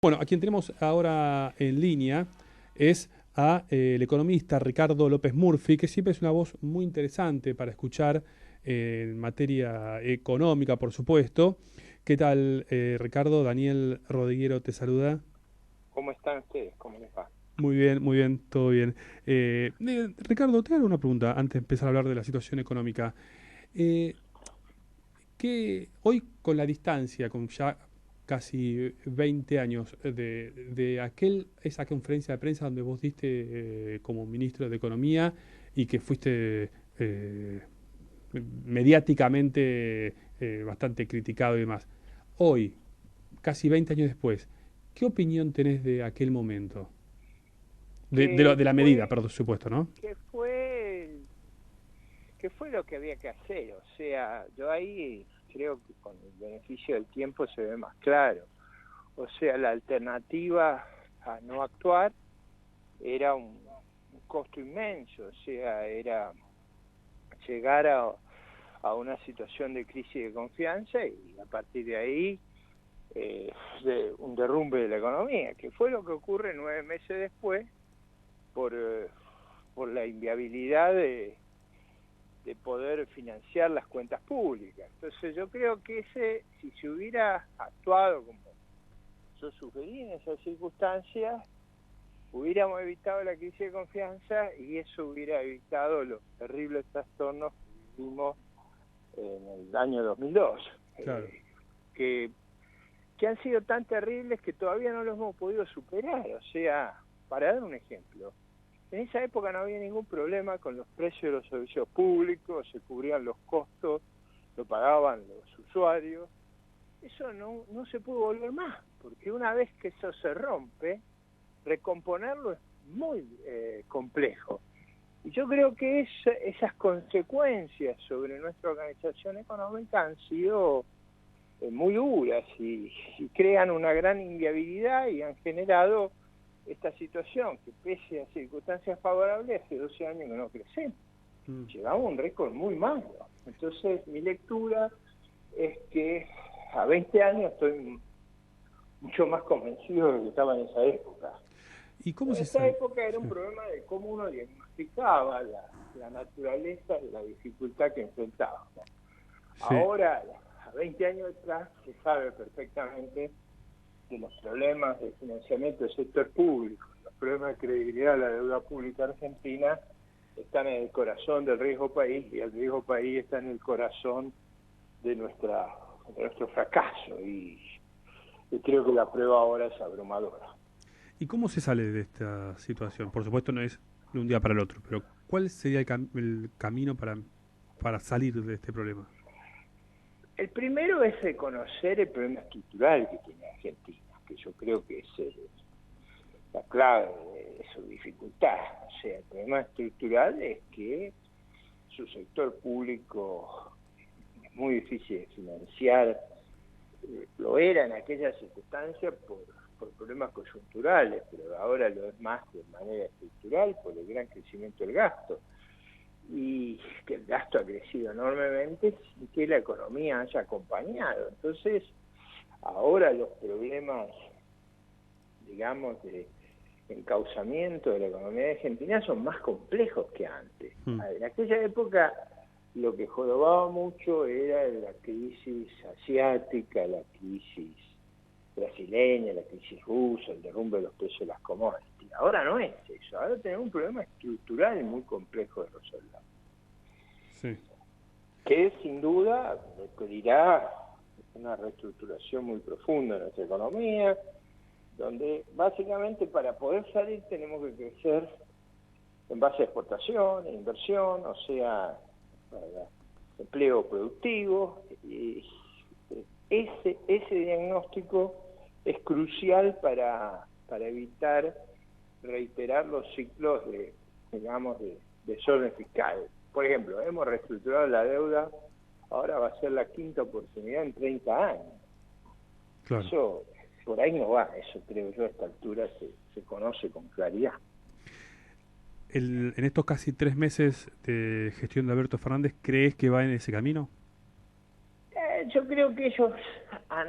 Bueno, a quien tenemos ahora en línea es a el economista Ricardo López Murphy, que siempre es una voz muy interesante para escuchar en materia económica, por supuesto. ¿Qué tal, Ricardo? Daniel Rodiguero te saluda. ¿Cómo están ustedes? ¿Cómo les va? Muy bien, todo bien. Ricardo, te hago una pregunta antes de empezar a hablar de la situación económica. Eh, que hoy con la distancia, con ya casi 20 años esa conferencia de prensa donde vos diste como ministro de Economía y que fuiste mediáticamente bastante criticado y demás. Hoy, casi 20 años después, ¿qué opinión tenés de aquel momento? ¿Qué De la medida, fue, por supuesto, ¿no? qué fue, qué fue lo que había que hacer? O sea, yo ahí creo que con el beneficio del tiempo se ve más claro. O sea, la alternativa a no actuar era un costo inmenso, o sea, era llegar a una situación de crisis de confianza y a partir de ahí un derrumbe de la economía, que fue lo que ocurre 9 meses después por, eh, por la inviabilidad de poder financiar las cuentas públicas. Entonces yo creo que si se hubiera actuado como yo sugerí en esas circunstancias, hubiéramos evitado la crisis de confianza y eso hubiera evitado los terribles trastornos que vivimos en el año 2002, Claro. que, que han sido tan terribles que todavía no los hemos podido superar. O sea, para dar un ejemplo, en esa época no había ningún problema con los precios de los servicios públicos, se cubrían los costos, lo pagaban los usuarios. Eso no se pudo volver más, porque una vez que eso se rompe, recomponerlo es muy complejo. Y yo creo que esas consecuencias sobre nuestra organización económica han sido muy duras y crean una gran inviabilidad y han generado esta situación que pese a circunstancias favorables hace 12 años que no crecemos. Mm. Llegamos a un récord muy malo. Entonces mi lectura es que a 20 años estoy mucho más convencido de lo que estaba en esa época. ¿Y cómo En se esa sale? época era un Sí. problema de cómo uno diagnosticaba la naturaleza de la dificultad que enfrentábamos. Sí. Ahora, a 20 años atrás, se sabe perfectamente que los problemas de financiamiento del sector público, los problemas de credibilidad de la deuda pública argentina están en el corazón del riesgo país y el riesgo país está en el corazón de nuestro fracaso y creo que la prueba ahora es abrumadora. ¿Y cómo se sale de esta situación? Por supuesto no es de un día para el otro, pero ¿cuál sería el camino para salir de este problema? El primero es reconocer el problema estructural que tiene Argentina, que yo creo que es la clave de su dificultad. O sea, el problema estructural es que su sector público es muy difícil de financiar, lo era en aquellas circunstancias por problemas coyunturales, pero ahora lo es más de manera estructural por el gran crecimiento del gasto. Y que el gasto ha crecido enormemente sin que la economía haya acompañado. Entonces, ahora los problemas, digamos, de encauzamiento de la economía argentina son más complejos que antes. Mm. En aquella época lo que jorobaba mucho era la crisis asiática, la crisis brasileña, la crisis rusa, el derrumbe de los precios de las commodities. Ahora no es eso, ahora tenemos un problema estructural muy complejo de resolver, Sí. que sin duda requerirá una reestructuración muy profunda de nuestra economía, donde básicamente para poder salir tenemos que crecer en base a exportación, e inversión, o sea, empleo productivo. Y ese diagnóstico es crucial para evitar reiterar los ciclos digamos, de desorden fiscal. Por ejemplo, hemos reestructurado la deuda, ahora va a ser la quinta oportunidad en 30 años. Claro. Eso, por ahí no va, eso creo yo a esta altura se conoce con claridad. En estos casi 3 meses de gestión de Alberto Fernández, ¿crees que va en ese camino? Yo creo que ellos han,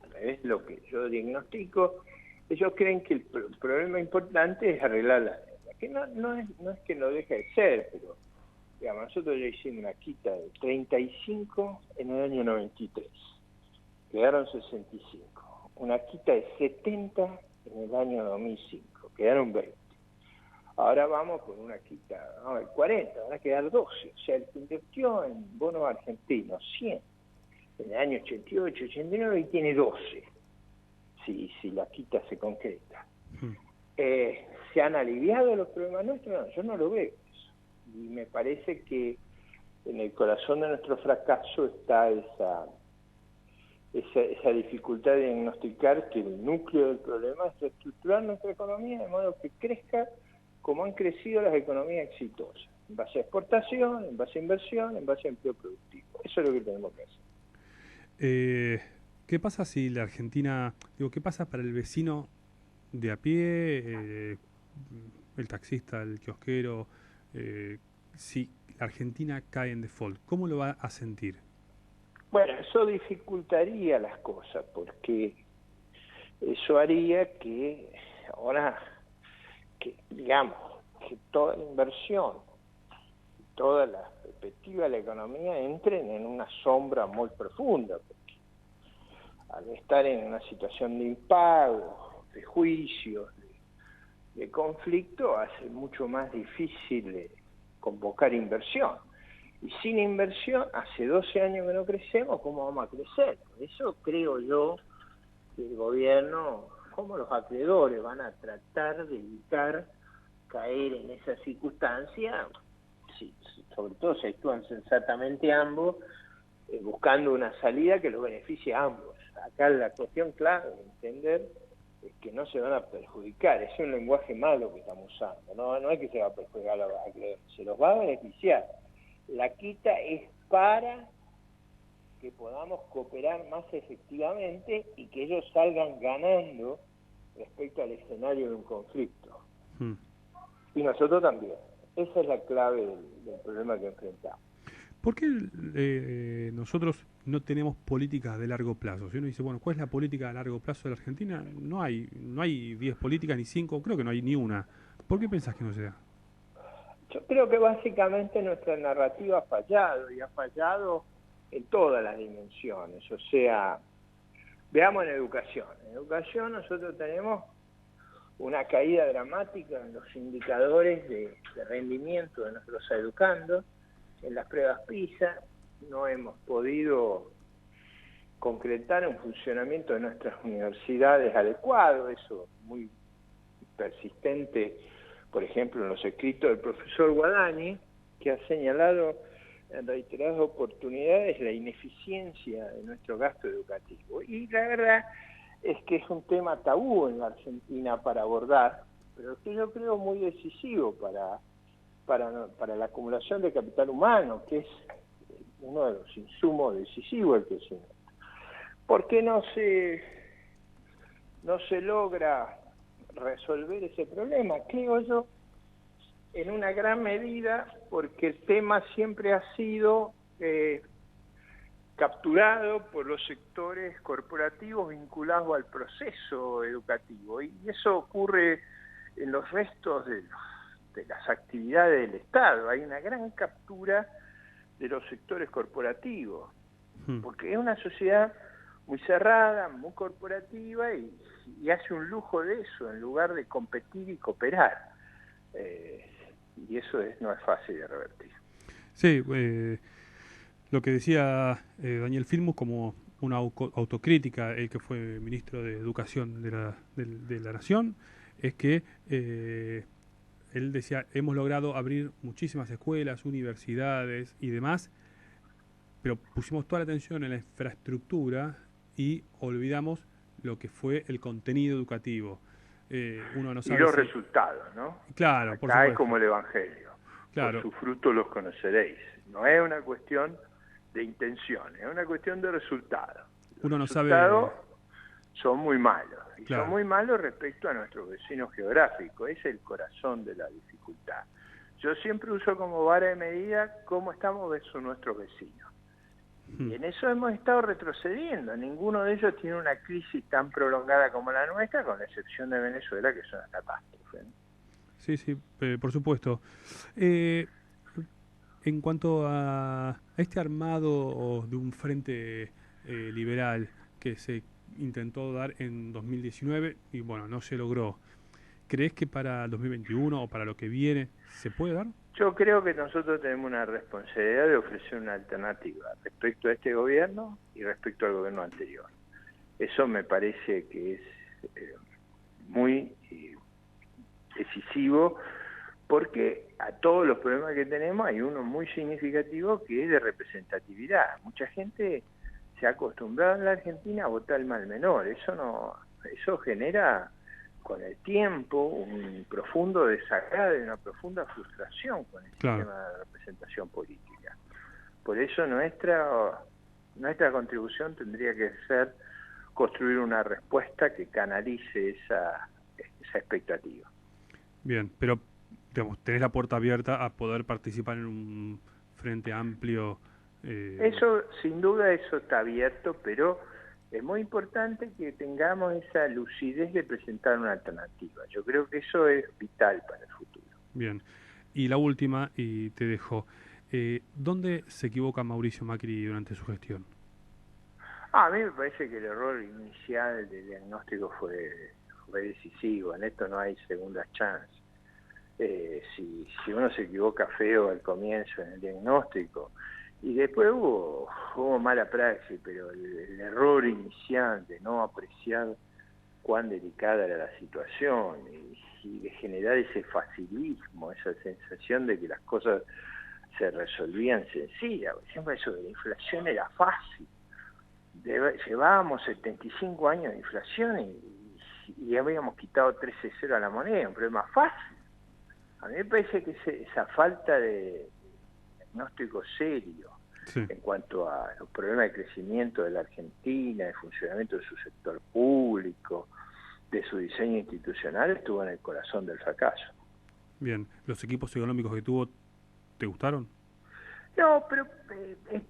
al revés de lo que yo diagnostico, ellos creen que el problema importante es arreglar la deuda, que no es que no deje de ser, pero digamos, nosotros ya hicimos una quita de 35 en el año 93, quedaron 65, una quita de 70 en el año 2005, quedaron 20. Ahora vamos por una quita, de 40, van a quedar 12. O sea, el que invirtió en bonos argentinos 100 en el año 88, 89 y tiene 12, si la quita se concreta. ¿Se han aliviado los problemas nuestros? No, yo no lo veo eso. Y me parece que en el corazón de nuestro fracaso está esa dificultad de diagnosticar que el núcleo del problema es reestructurar nuestra economía de modo que crezca como han crecido las economías exitosas, en base a exportación, en base a inversión, en base a empleo productivo. Eso es lo que tenemos que hacer. ¿Qué pasa si la Argentina, qué pasa para el vecino de a pie, el taxista, el kiosquero, si la Argentina cae en default? ¿Cómo lo va a sentir? Bueno, eso dificultaría las cosas, porque eso haría que ahora, digamos, que toda la inversión, toda la perspectiva de la economía entren en una sombra muy profunda, porque al estar en una situación de impago, de juicios, de conflicto, hace mucho más difícil convocar inversión. Y sin inversión, hace 12 años que no crecemos, ¿cómo vamos a crecer? Por eso creo yo que el gobierno, como los acreedores, van a tratar de evitar caer en esa circunstancia, sobre todo si actúan sensatamente ambos, buscando una salida que los beneficie a ambos. Acá la cuestión clave de entender es que no se van a perjudicar, es un lenguaje malo que estamos usando, no es que se va a perjudicar a los acreedores, se los va a beneficiar. La quita es para que podamos cooperar más efectivamente y que ellos salgan ganando respecto al escenario de un conflicto. Y nosotros también. Esa es la clave del problema que enfrentamos. ¿Por qué nosotros no tenemos políticas de largo plazo? Si uno dice, bueno, ¿cuál es la política de largo plazo de la Argentina? No hay 10 políticas ni 5, creo que no hay ni una. ¿Por qué pensás que no se da? Yo creo que básicamente nuestra narrativa ha fallado, y ha fallado en todas las dimensiones. O sea, veamos en educación. En educación nosotros tenemos una caída dramática en los indicadores de rendimiento de nuestros educandos, en las pruebas PISA. No hemos podido concretar un funcionamiento de nuestras universidades adecuado, eso muy persistente. Por ejemplo, en los escritos del profesor Guadagni, que ha señalado en reiteradas oportunidades la ineficiencia de nuestro gasto educativo. Y la verdad es que es un tema tabú en la Argentina para abordar, pero que yo creo muy decisivo para la acumulación de capital humano, que es uno de los insumos decisivos del crecimiento. ¿Por qué no se logra resolver ese problema? Creo yo, en una gran medida, porque el tema siempre ha sido capturado por los sectores corporativos vinculados al proceso educativo, y eso ocurre en los restos de las actividades del Estado. Hay una gran captura de los sectores corporativos, porque es una sociedad muy cerrada, muy corporativa, y hace un lujo de eso en lugar de competir y cooperar. Y eso no es fácil de revertir. Sí, lo que decía Daniel Filmus como una autocrítica, el que fue ministro de Educación de la Nación, es que él decía, hemos logrado abrir muchísimas escuelas, universidades y demás, pero pusimos toda la atención en la infraestructura y olvidamos lo que fue el contenido educativo. Uno no sabe y los resultados, ¿no? Claro, por supuesto. Es como el Evangelio. Claro. Por sus frutos los conoceréis. No es una cuestión de intenciones, es una cuestión de resultados. Uno no sabe. Son muy malos. Y claro. Son muy malos respecto a nuestros vecinos geográficos. Es el corazón de la dificultad. Yo siempre uso como vara de medida cómo estamos versus nuestros vecinos. Y en eso hemos estado retrocediendo. Ninguno de ellos tiene una crisis tan prolongada como la nuestra, con la excepción de Venezuela, que es una catástrofe, ¿no? Sí, sí, por supuesto. Eh, en cuanto a este armado de un frente liberal que se intentó dar en 2019 y bueno, no se logró, ¿crees que para 2021 o para lo que viene se puede dar? Yo creo que nosotros tenemos una responsabilidad de ofrecer una alternativa respecto a este gobierno y respecto al gobierno anterior. Eso me parece que es muy decisivo, porque a todos los problemas que tenemos hay uno muy significativo que es de representatividad. Mucha gente se ha acostumbrado en la Argentina a votar el mal menor. Eso genera con el tiempo un profundo desagrado y una profunda frustración con el Claro. sistema de representación política. Por eso nuestra contribución tendría que ser construir una respuesta que canalice esa expectativa. Bien, pero digamos, tenés la puerta abierta a poder participar en un frente amplio. Eso, sin duda, eso está abierto, pero es muy importante que tengamos esa lucidez de presentar una alternativa. Yo creo que eso es vital para el futuro. Bien. Y la última, y te dejo. ¿Dónde se equivoca Mauricio Macri durante su gestión? A mí me parece que el error inicial del diagnóstico fue decisivo. En esto no hay segundas chances. Si uno se equivoca feo al comienzo en el diagnóstico, y después hubo mala praxis, pero el error inicial de no apreciar cuán delicada era la situación y de generar ese facilismo, esa sensación de que las cosas se resolvían sencillas. Por ejemplo, eso de la inflación era fácil. Llevábamos 75 años de inflación y habíamos quitado 13,0 a la moneda, un problema fácil. A mí me parece que esa falta de diagnóstico serio Sí. en cuanto a los problemas de crecimiento de la Argentina, de funcionamiento de su sector público, de su diseño institucional, estuvo en el corazón del fracaso. Bien. ¿Los equipos económicos que tuvo te gustaron? No, pero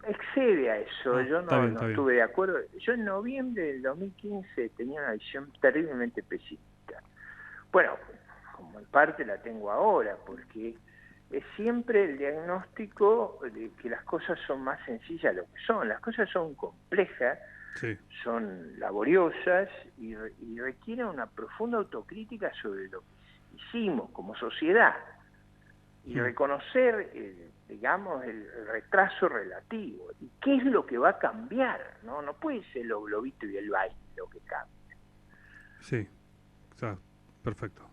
excede a eso. Yo Está bien, no está bien. estuve de acuerdo. Yo en noviembre del 2015 tenía una visión terriblemente pesimista. Bueno, como en parte la tengo ahora, porque es siempre el diagnóstico de que las cosas son más sencillas de lo que son. Las cosas son complejas, Sí. son laboriosas y requieren una profunda autocrítica sobre lo que hicimos como sociedad y reconocer, digamos, el retraso relativo. ¿Y qué es lo que va a cambiar? No puede ser lo globito y el baile lo que cambia. Sí. Está perfecto.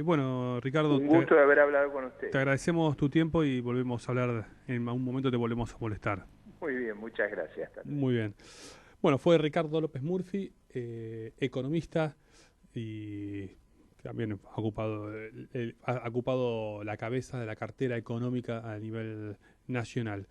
Bueno, Ricardo, Un gusto de haber hablado con usted. te agradecemos tu tiempo y volvemos a hablar, en algún momento te volvemos a molestar. Muy bien, muchas gracias. Muy bien. Bueno, fue Ricardo López Murphy, economista y también ha ocupado la cabeza de la cartera económica a nivel nacional.